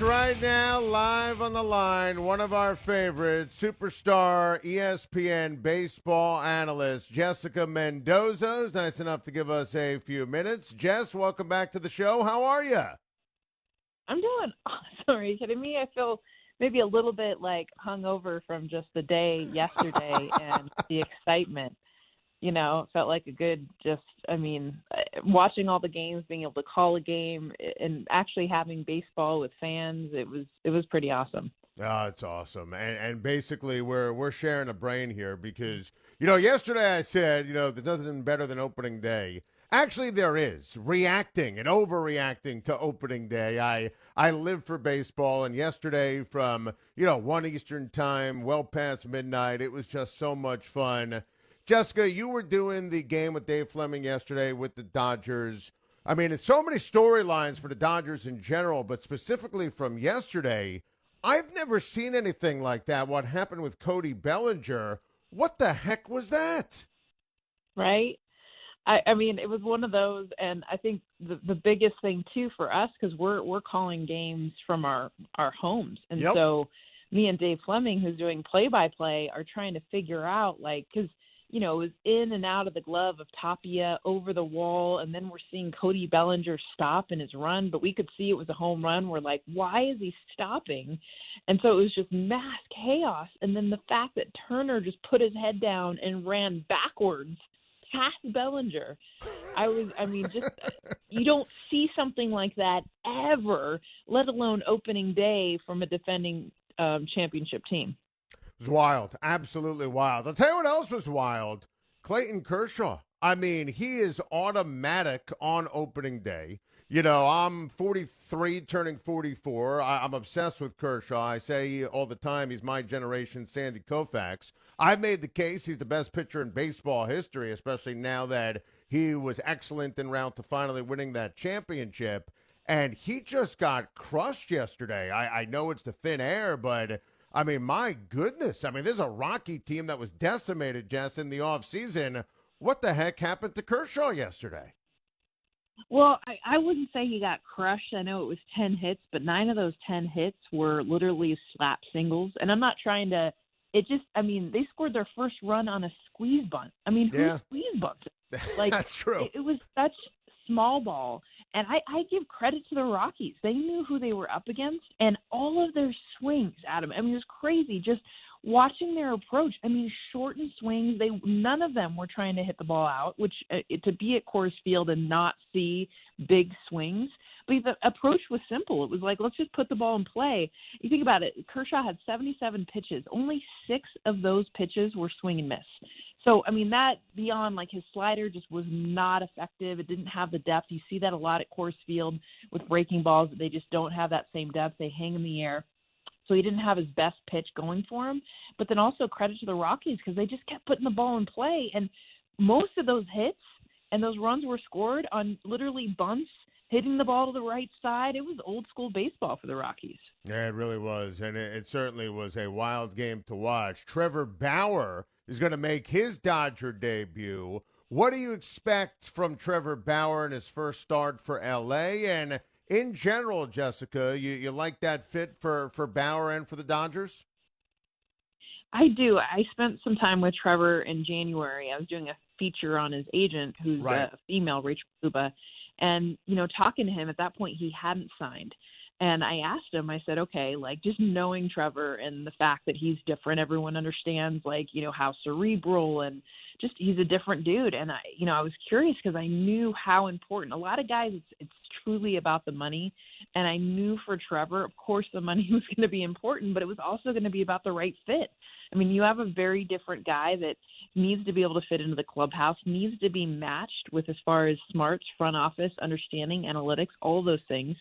Right now, live on the line, one of our favorites, superstar ESPN baseball analyst, Jessica Mendoza, is nice enough to give us a few minutes. Jess, welcome back to the show. How are you? I'm doing awesome. Are you kidding me? I feel maybe a little bit like hungover from just the day yesterday and the excitement. You know, it felt like a good watching all the games, being able to call a game and actually having baseball with fans, it was pretty awesome. Oh, it's awesome. And basically we're sharing a brain here because, yesterday I said, there's nothing better than opening day. Actually, there is reacting and overreacting to opening day. I live for baseball, and yesterday from, 1 Eastern time, well past midnight, it was just so much fun. Jessica, you were doing the game with Dave Fleming yesterday with the Dodgers. I mean, it's so many storylines for the Dodgers in general, but specifically from yesterday, I've never seen anything like that. What happened with Cody Bellinger? What the heck was that? Right? I mean, it was one of those, and I think the biggest thing too for us, because we're calling games from our homes, and Yep. so me and Dave Fleming, who's doing play-by-play, are trying to figure out, because it was in and out of the glove of Tapia over the wall, and then we're seeing Cody Bellinger stop in his run, but we could see it was a home run. We're like, why is he stopping? And so it was just mass chaos, and then the fact that Turner just put his head down and ran backwards past Bellinger. You don't see something like that ever, let alone opening day from a defending championship team. It was wild. Absolutely wild. I'll tell you what else was wild. Clayton Kershaw. I mean, he is automatic on opening day. I'm 43, turning 44. I'm obsessed with Kershaw. I say all the time he's my generation Sandy Koufax. I've made the case he's the best pitcher in baseball history, especially now that he was excellent en route to finally winning that championship. And he just got crushed yesterday. I know it's the thin air, but I mean, my goodness. I mean, there's a Rocky team that was decimated, Jess, in the offseason. What the heck happened to Kershaw yesterday? Well, I wouldn't say he got crushed. I know it was 10 hits, but 9 of those 10 hits were literally slap singles. And I'm not trying to – they scored their first run on a squeeze bunt. I mean, who squeeze bunted? That's true. It was such small ball. And I give credit to the Rockies. They knew who they were up against, and all of their swings, Adam. I mean, it was crazy just watching their approach. I mean, shortened swings. None of them were trying to hit the ball out, which to be at Coors Field and not see big swings. But the approach was simple. It was like, let's just put the ball in play. You think about it. Kershaw had 77 pitches. Only 6 of those pitches were swing and miss. So, I mean, that beyond his slider just was not effective. It didn't have the depth. You see that a lot at Coors Field with breaking balls. They just don't have that same depth. They hang in the air. So he didn't have his best pitch going for him. But then also credit to the Rockies because they just kept putting the ball in play. And most of those hits and those runs were scored on literally bunts, hitting the ball to the right side. It was old school baseball for the Rockies. Yeah, it really was. And it certainly was a wild game to watch. Trevor Bauer is going to make his Dodger debut. What do you expect from Trevor Bauer in his first start for L.A.? And in general, Jessica, you like that fit for Bauer and for the Dodgers? I do. I spent some time with Trevor in January. I was doing a feature on his agent, who's a female, Rachel Luba. And, talking to him at that point, he hadn't signed. And I asked him, I said, okay, just knowing Trevor and the fact that he's different, everyone understands, how cerebral and just he's a different dude. And I was curious because I knew how important. A lot of guys, it's truly about the money. And I knew for Trevor, of course, the money was going to be important, but it was also going to be about the right fit. I mean, you have a very different guy that needs to be able to fit into the clubhouse, needs to be matched with as far as smarts, front office, understanding, analytics, all those things.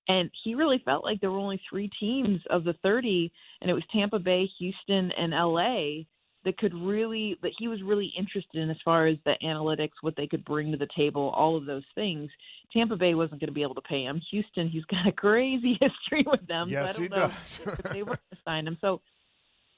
And he really felt like there were only 3 teams of the 30, and it was Tampa Bay, Houston, and LA that he was really interested in as far as the analytics, what they could bring to the table, all of those things. Tampa Bay wasn't going to be able to pay him. Houston, he's got a crazy history with them. Yes, so I he don't know does. if they were going to sign him. So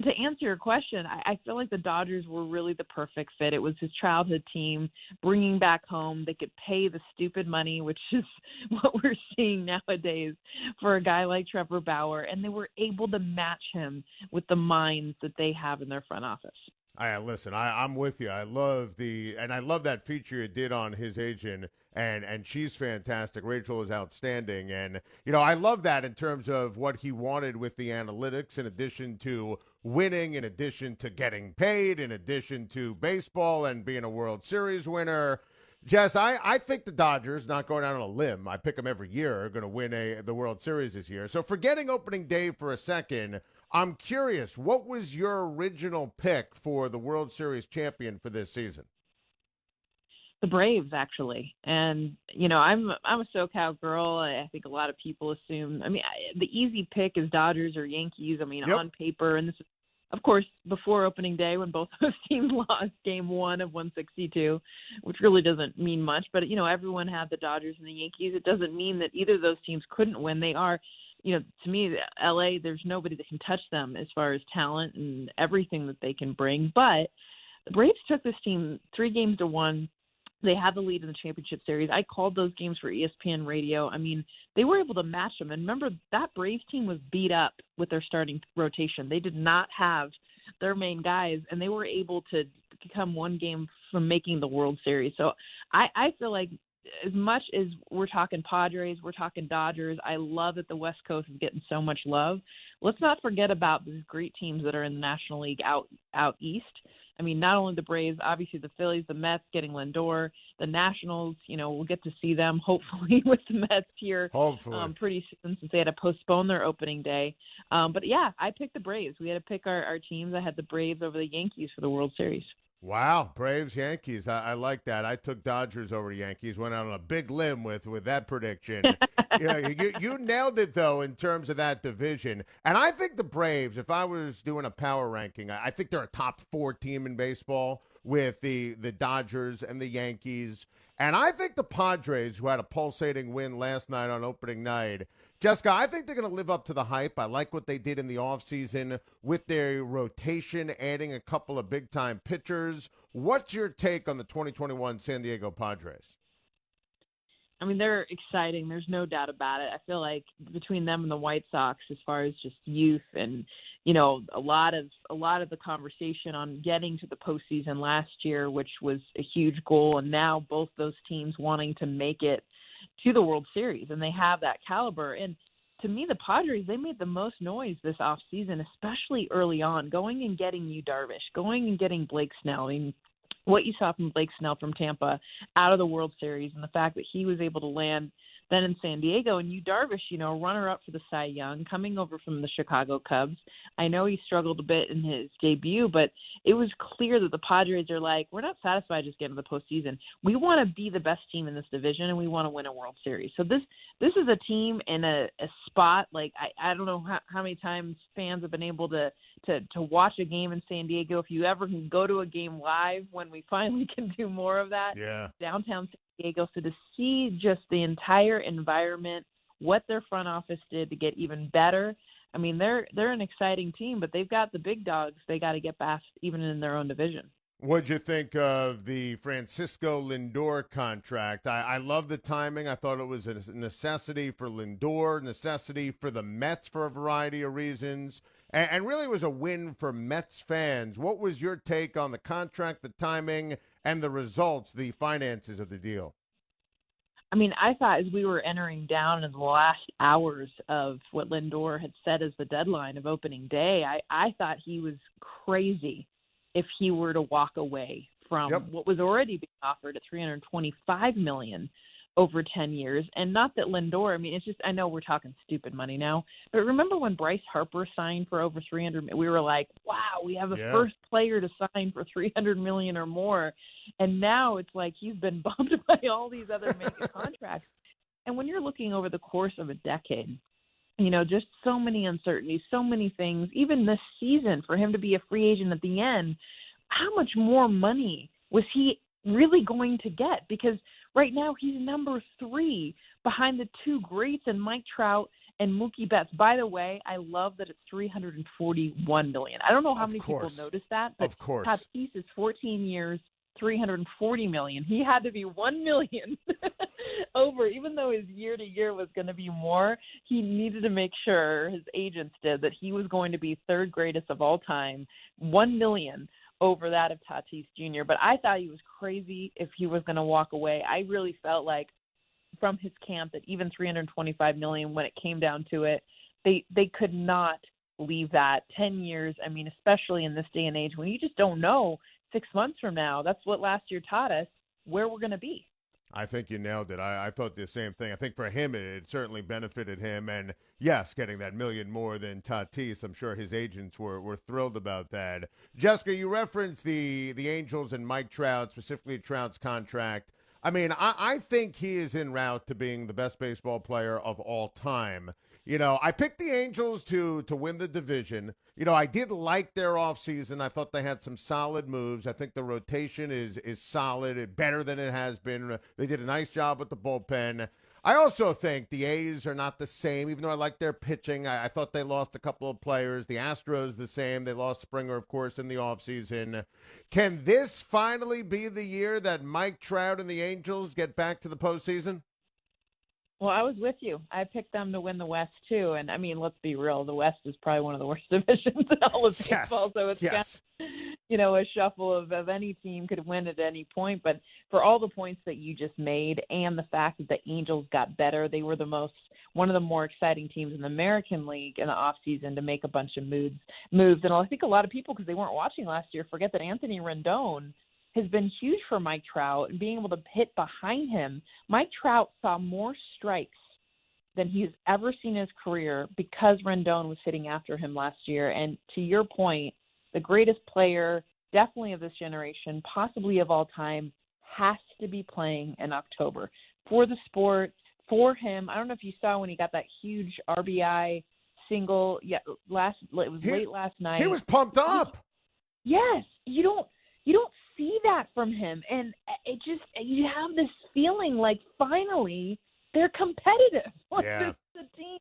To answer your question, I feel like the Dodgers were really the perfect fit. It was his childhood team bringing back home. They could pay the stupid money, which is what we're seeing nowadays for a guy like Trevor Bauer, and they were able to match him with the minds that they have in their front office. Listen, I'm with you. I love that feature you did on his agent, and she's fantastic. Rachel is outstanding, and I love that in terms of what he wanted with the analytics, in addition to winning, in addition to getting paid, in addition to baseball and being a World Series winner. Jess, I think the Dodgers, not going out on a limb, I pick them every year, are going to win the World Series this year. So forgetting opening day for a second, I'm curious, what was your original pick for the World Series champion for this season? The Braves, actually. And, I'm a SoCal girl. I think a lot of people assume, the easy pick is Dodgers or Yankees. Yep. On paper. And this is, of course, before opening day when both those teams lost game 1 of 162, which really doesn't mean much. But, everyone had the Dodgers and the Yankees. It doesn't mean that either of those teams couldn't win. They are, to me, LA, there's nobody that can touch them as far as talent and everything that they can bring. But the Braves took this team 3-1. They had the lead in the championship series. I called those games for ESPN radio. They were able to match them. And remember, that Braves team was beat up with their starting rotation. They did not have their main guys, and they were able to come one game from making the World Series. So I feel like as much as we're talking Padres, we're talking Dodgers, I love that the West Coast is getting so much love. Let's not forget about these great teams that are in the National League out east. Not only the Braves, obviously the Phillies, the Mets getting Lindor, the Nationals, we'll get to see them hopefully with the Mets here pretty soon, since they had to postpone their opening day. But yeah, I picked the Braves. We had to pick our teams. I had the Braves over the Yankees for the World Series. Wow, Braves, Yankees. I like that. I took Dodgers over Yankees, went out on a big limb with that prediction. You nailed it, though, in terms of that division. And I think the Braves, if I was doing a power ranking, I think they're a top 4 team in baseball with the Dodgers and the Yankees. And I think the Padres, who had a pulsating win last night on opening night, Jessica, I think they're going to live up to the hype. I like what they did in the offseason with their rotation, adding a couple of big-time pitchers. What's your take on the 2021 San Diego Padres? They're exciting. There's no doubt about it. I feel like between them and the White Sox, as far as just youth and, a lot of the conversation on getting to the postseason last year, which was a huge goal, and now both those teams wanting to make it to the World Series, and they have that caliber. And to me, the Padres, they made the most noise this offseason, especially early on, going and getting Yu Darvish, going and getting Blake Snell. What you saw from Blake Snell from Tampa out of the World Series, and the fact that he was able to land then in San Diego, and Yu Darvish, runner-up for the Cy Young, coming over from the Chicago Cubs. I know he struggled a bit in his debut, but it was clear that the Padres are like, we're not satisfied just getting to the postseason. We want to be the best team in this division, and we want to win a World Series. So this is a team in a spot, like I don't know how many times fans have been able to watch a game in San Diego. If you ever can go to a game live, when we finally can do more of that, downtown San Diego. So to see just the entire environment, what their front office did to get even better. They're an exciting team, but they've got the big dogs they got to get past even in their own division. What'd you think of the Francisco Lindor contract? I love the timing. I thought it was a necessity for Lindor, necessity for the Mets for a variety of reasons, and really was a win for Mets fans. What was your take on the contract, the timing, and the results, the finances of the deal? I thought as we were entering down in the last hours of what Lindor had set as the deadline of opening day, I thought he was crazy if he were to walk away from what was already being offered at $325 million over 10 years. And not that Lindor, it's just, I know we're talking stupid money now, but remember when Bryce Harper signed for over $300 million, we were like, wow, we have the first player to sign for $300 million or more. And now it's like he's been bumped by all these other mega contracts. And when you're looking over the course of a decade, just so many uncertainties, so many things, even this season, for him to be a free agent at the end, how much more money was he really going to get? Because right now he's number 3 behind the 2 greats and Mike Trout And Mookie Betts, by the way, I love that it's $341 million. I don't know how many people noticed that, but of course. Tatis is 14 years, $340 million. He had to be $1 million over, even though his year to year was going to be more. He needed to make sure, his agents did, that he was going to be third greatest of all time, $1 million over that of Tatis Jr. But I thought he was crazy if he was going to walk away. I really felt like from his camp that even $325 million, when it came down to it, they could not leave that 10 years. I mean, especially in this day and age when you just don't know 6 months from now. That's what last year taught us, where we're going to be. I think you nailed it. I thought the same thing. I think for him, it certainly benefited him. And yes, getting that million more than Tatis, I'm sure his agents were thrilled about that. Jessica, you referenced the Angels and Mike Trout, specifically Trout's contract. I mean, I think he is en route to being the best baseball player of all time. You know, I picked the Angels to win the division. You know, I did like their offseason. I thought they had some solid moves. I think the rotation is solid, better than it has been. They did a nice job with the bullpen. I also think the A's are not the same, even though I like their pitching. I thought they lost a couple of players. The Astros the same. They lost Springer, of course, in the offseason. Can this finally be the year that Mike Trout and the Angels get back to the postseason? Well, I was with you. I picked them to win the West, too. And, I mean, let's be real. The West is probably one of the worst divisions in all of baseball. So it's kind of, you know, a shuffle of any team could win at any point. But for all the points that you just made and the fact that the Angels got better, they were one of the more exciting teams in the American League in the offseason to make a bunch of moves. And I think a lot of people, because they weren't watching last year, forget that Anthony Rendon has been huge for Mike Trout and being able to hit behind him. Mike Trout saw more strikes than he's ever seen in his career because Rendon was hitting after him last year. And to your point, the greatest player, definitely of this generation, possibly of all time, has to be playing in October for the sport, for him. I don't know if you saw when he got that huge RBI single. Yeah, late last night. He was pumped up. Yes, you don't see that from him, and it just, you have this feeling like finally they're competitive. Yeah. It's a team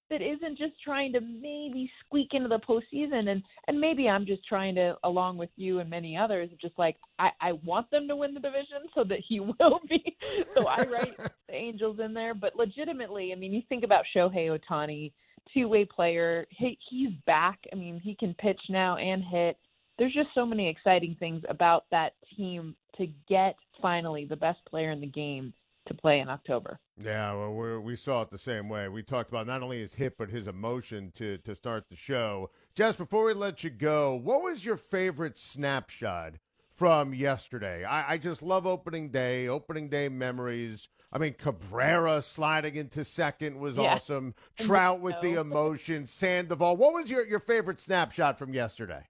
that isn't just trying to maybe squeak into the postseason, and maybe I'm just trying to, along with you and many others, just like I want them to win the division so that he will be. So I write the Angels in there, but legitimately, I mean, you think about Shohei Ohtani, two-way player. He's back. I mean, he can pitch now and hit. There's just so many exciting things about that team to get finally the best player in the game to play in October. Yeah, well, we saw it the same way. We talked about not only his hit, but his emotion to start the show. Jess, before we let you go, what was your favorite snapshot from yesterday? I just love opening day memories. I mean, Cabrera sliding into second was awesome. Trout with the emotion. Sandoval. What was your favorite snapshot from yesterday?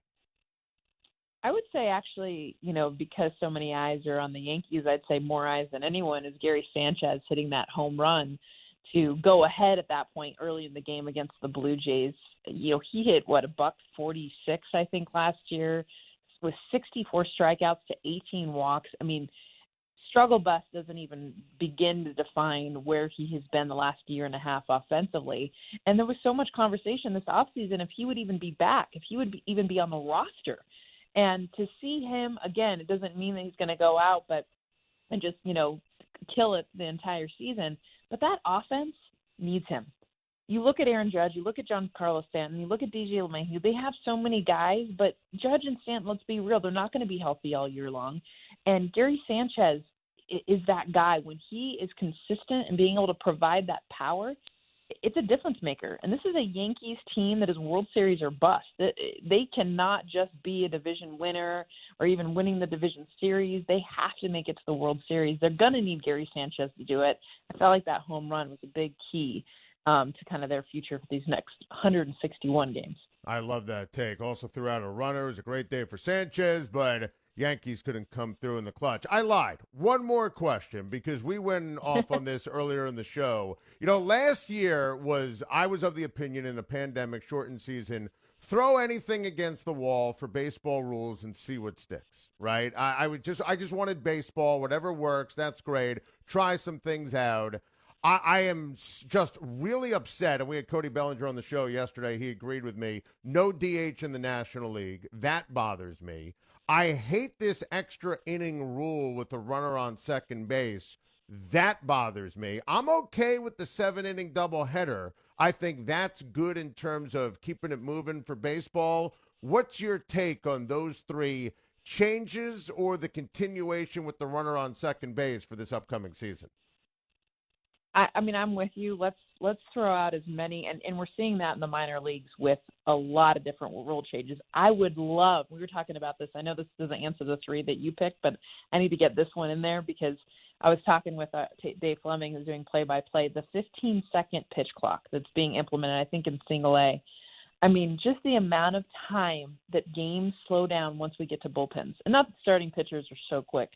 I would say actually, you know, because so many eyes are on the Yankees, I'd say more eyes than anyone is Gary Sanchez hitting that home run to go ahead at that point early in the game against the Blue Jays. You know, he hit, $146, I think, last year with 64 strikeouts to 18 walks. I mean, struggle bus doesn't even begin to define where he has been the last year and a half offensively. And there was so much conversation this offseason if he would even be back, if he would even be on the roster. And to see him, again, it doesn't mean that he's going to go out and just, you know, kill it the entire season. But that offense needs him. You look at Aaron Judge, you look at Giancarlo Stanton, you look at DJ LeMahieu. They have so many guys, but Judge and Stanton, let's be real, they're not going to be healthy all year long. And Gary Sanchez is that guy. When he is consistent and being able to provide that power, it's a difference maker. And this is a Yankees team that is World Series or bust. They cannot just be a division winner or even winning the division series. They have to make it to the World Series. They're going to need Gary Sanchez to do it. I felt like that home run was a big key to kind of their future for these next 161 games. I love that take. Also threw out a runner. It was a great day for Sanchez, but Yankees couldn't come through in the clutch. I lied. One more question, because we went off on this earlier in the show. You know, last year I was of the opinion in a pandemic shortened season, throw anything against the wall for baseball rules and see what sticks, right? I just wanted baseball, whatever works, that's great. Try some things out. I am just really upset, and we had Cody Bellinger on the show yesterday. He agreed with me. No DH in the National League. That bothers me. I hate this extra inning rule with the runner on second base. That bothers me. I'm okay with the 7-inning doubleheader. I think that's good in terms of keeping it moving for baseball. What's your take on those three changes or the continuation with the runner on second base for this upcoming season? I mean, I'm with you. Let's throw out as many, and we're seeing that in the minor leagues with a lot of different rule changes. I would love, we were talking about this, I know this doesn't answer the three that you picked, but I need to get this one in there because I was talking with Dave Fleming, who's doing play-by-play, the 15-second pitch clock that's being implemented, I think, in single A. I mean, just the amount of time that games slow down once we get to bullpens. And not that starting pitchers are so quick,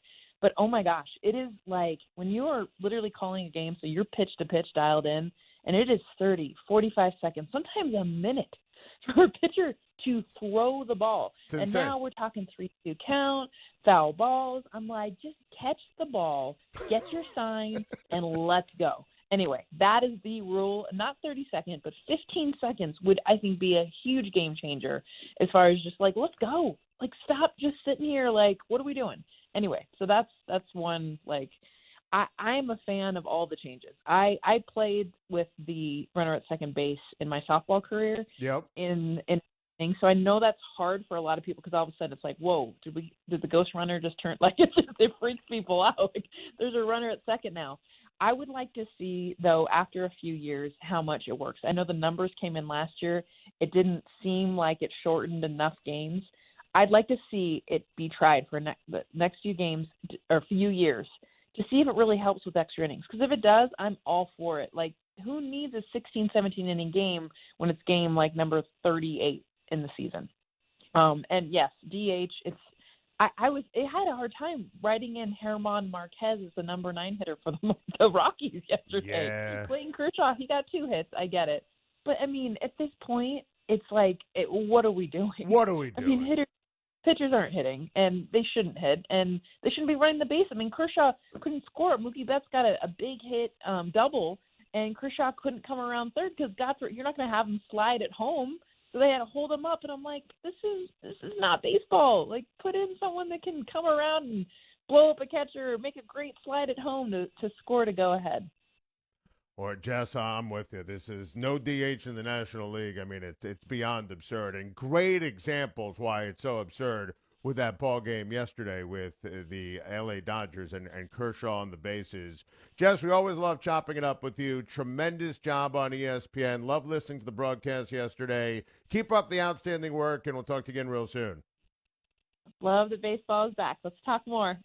but oh my gosh, it is like when you are literally calling a game, so you're pitch to pitch dialed in, and it is 30, 45 seconds, sometimes a minute for a pitcher to throw the ball. And now we're talking 3-2 count, foul balls. I'm like, just catch the ball, get your sign, and let's go. Anyway, that is the rule. Not 30 seconds, but 15 seconds would, I think, be a huge game changer as far as just like, let's go. Like, stop just sitting here. Like, what are we doing? Anyway, so that's one, like, I'm a fan of all the changes. I played with the runner at second base in my softball career. Yep. So I know that's hard for a lot of people because all of a sudden it's like, whoa, did the ghost runner just turn, like, it freaks people out. Like, there's a runner at second now. I would like to see, though, after a few years, how much it works. I know the numbers came in last year. It didn't seem like it shortened enough games. I'd like to see it be tried for the next few games or few years to see if it really helps with extra innings. Because if it does, I'm all for it. Like, who needs a 16, 17-inning game when it's game, like, number 38 in the season? And, yes, DH, it had a hard time writing in Germán Marquez as the number 9 hitter for the Rockies yesterday. Yeah. Clayton Kershaw, he got 2 hits. I get it. But, I mean, at this point, it's like, what are we doing? What are we doing? I mean, pitchers aren't hitting, and they shouldn't hit, and they shouldn't be running the base. I mean, Kershaw couldn't score. Mookie Betts got a big hit double, and Kershaw couldn't come around third because you're not going to have him slide at home. So they had to hold him up, and I'm like, this is not baseball. Like, put in someone that can come around and blow up a catcher or make a great slide at home to score to go ahead. Or, Jess, I'm with you. This is no DH in the National League. I mean, it's beyond absurd. And great examples why it's so absurd with that ball game yesterday with the L.A. Dodgers and Kershaw on the bases. Jess, we always love chopping it up with you. Tremendous job on ESPN. Love listening to the broadcast yesterday. Keep up the outstanding work, and we'll talk to you again real soon. Love that baseball is back. Let's talk more.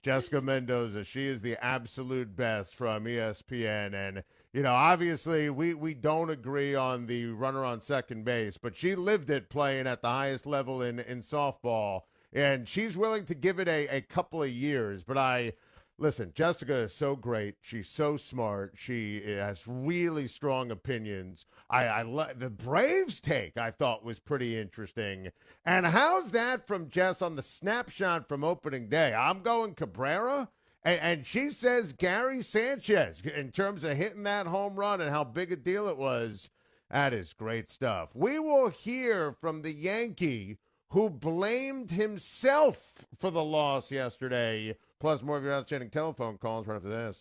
Jessica Mendoza, she is the absolute best from ESPN. And, you know, obviously we don't agree on the runner on second base, but she lived it playing at the highest level in softball. And she's willing to give it a couple of years. But listen, Jessica is so great. She's so smart. She has really strong opinions. The Braves take, I thought, was pretty interesting. And how's that from Jess on the snapshot from opening day? I'm going Cabrera, and she says Gary Sanchez in terms of hitting that home run and how big a deal it was. That is great stuff. We will hear from the Yankee who blamed himself for the loss yesterday. Plus, more of your outstanding telephone calls right after this.